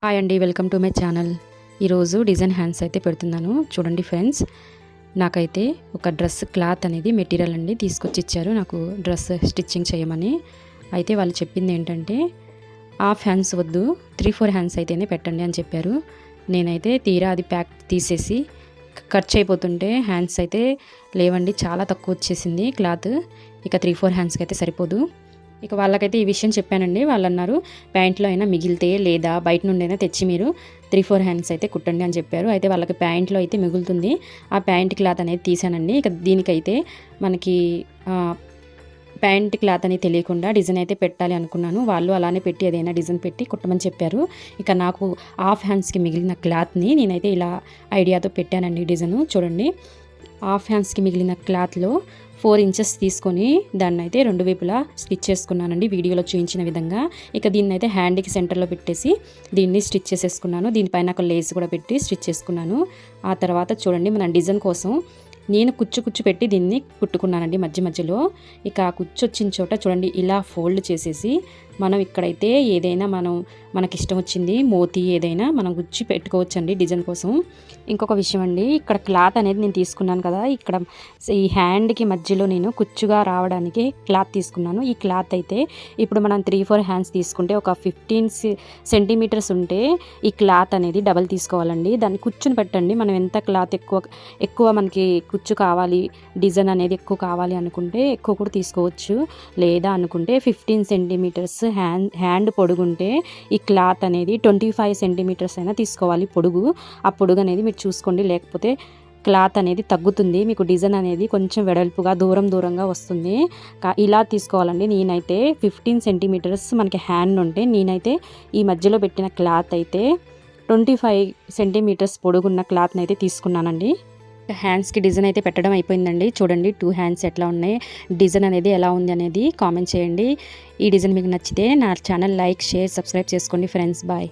Hi అండి, welcome to my channel. ఈరోజు design hands అయితే పెడుతున్నాను. చూడండి ఫ్రెండ్స్, నాకైతే ఒక డ్రెస్ క్లాత్ అనేది మెటీరియల్ అండి తీసుకొచ్చి ఇచ్చారు నాకు డ్రెస్ స్టిచ్చింగ్ చేయమని. అయితే వాళ్ళు చెప్పింది ఏంటంటే హాఫ్ హ్యాండ్స్ వద్దు, 3-4 హ్యాండ్స్ అయితేనే పెట్టండి అని చెప్పారు. నేనైతే తీరా అది ప్యాక్ తీసేసి ఖర్చు అయిపోతుంటే హ్యాండ్స్ అయితే లేవండి, చాలా తక్కువ వచ్చేసింది క్లాత్. ఇక 3-4 హ్యాండ్స్కి అయితే సరిపోదు. ఇక వాళ్ళకైతే ఈ విషయం చెప్పానండి. వాళ్ళు అన్నారు, ప్యాంట్లో అయినా మిగిలితే లేదా బయట నుండి అయినా తెచ్చి మీరు 3-4 హ్యాండ్స్ అయితే కుట్టండి అని చెప్పారు. అయితే వాళ్ళకి ప్యాంట్లో అయితే మిగులుతుంది, ఆ ప్యాంట్ క్లాత్ అనేది తీసానండి. ఇక దీనికైతే మనకి ప్యాంట్ క్లాత్ అనేది తెలియకుండా డిజైన్ అయితే పెట్టాలి అనుకున్నాను. వాళ్ళు అలానే పెట్టి ఏదైనా డిజైన్ పెట్టి కుట్టమని చెప్పారు. ఇక నాకు హాఫ్ హ్యాండ్స్కి మిగిలిన క్లాత్ని నేనైతే ఇలా ఐడియాతో పెట్టానండి డిజైన్. చూడండి, హాఫ్ హ్యాండ్స్కి మిగిలిన క్లాత్లో 4 ఇంచెస్ తీసుకొని దాన్ని అయితే 2 వైపులా స్టిచ్ చేసుకున్నానండి, వీడియోలో చూపించిన విధంగా. ఇక దీన్ని అయితే హ్యాండ్కి సెంటర్లో పెట్టేసి దీన్ని స్టిచ్ చేసేసుకున్నాను. దీనిపైన ఒక లేస్ కూడా పెట్టి స్టిచ్ చేసుకున్నాను. ఆ తర్వాత చూడండి, మన డిజైన్ కోసం నేను కుచ్చు పెట్టి దీన్ని కుట్టుకున్నానండి మధ్య మధ్యలో. ఇక ఆ కుచ్చు వచ్చిన చోట చూడండి, ఇలా ఫోల్డ్ చేసేసి మనం ఇక్కడైతే ఏదైనా మనకి ఇష్టం వచ్చింది మోతీ ఏదైనా మనం గుచ్చి పెట్టుకోవచ్చండి డిజైన్ కోసం. ఇంకొక విషయం అండి, ఇక్కడ క్లాత్ అనేది నేను తీసుకున్నాను కదా, ఇక్కడ ఈ హ్యాండ్కి మధ్యలో నేను కుచ్చుగా రావడానికి క్లాత్ తీసుకున్నాను. ఈ క్లాత్ అయితే ఇప్పుడు మనం 3-4 హ్యాండ్స్ తీసుకుంటే ఒక 15 సెంటీమీటర్స్ ఉంటే ఈ క్లాత్ అనేది డబల్ తీసుకోవాలండి. దాన్ని కుచ్చుని పెట్టండి. మనం ఎంత క్లాత్ ఎక్కువ మనకి కుచ్చు కావాలి, డిజైన్ అనేది ఎక్కువ కావాలి అనుకుంటే ఎక్కువ కూడా తీసుకోవచ్చు. లేదా అనుకుంటే 15 సెంటీమీటర్స్ హ్యాండ్ పొడుగుంటే ఈ క్లాత్ అనేది 25 సెంటీమీటర్స్ అయినా తీసుకోవాలి పొడుగు. ఆ పొడుగు అనేది మీరు చూసుకోండి, లేకపోతే క్లాత్ అనేది తగ్గుతుంది, మీకు డిజైన్ అనేది కొంచెం వెడల్పుగా దూరంగా వస్తుంది. ఇలా తీసుకోవాలండి. నేనైతే 15 సెంటీమీటర్స్ మనకి హ్యాండ్ ఉంటే నేనైతే ఈ మధ్యలో పెట్టిన క్లాత్ అయితే 25 సెంటీమీటర్స్ పొడుగున్న క్లాత్ని అయితే తీసుకున్నానండి. హ్యాండ్స్కి డిజైన్ అయితే పెట్టడం అయిపోయిందండి. చూడండి 2 హ్యాండ్స్ ఎట్లా ఉన్నాయి, డిజైన్ అనేది ఎలా ఉంది అనేది కామెంట్ చేయండి. ఈ డిజైన్ మీకు నచ్చితే నా ఛానల్ లైక్, షేర్, సబ్స్క్రైబ్ చేసుకోండి ఫ్రెండ్స్. బాయ్.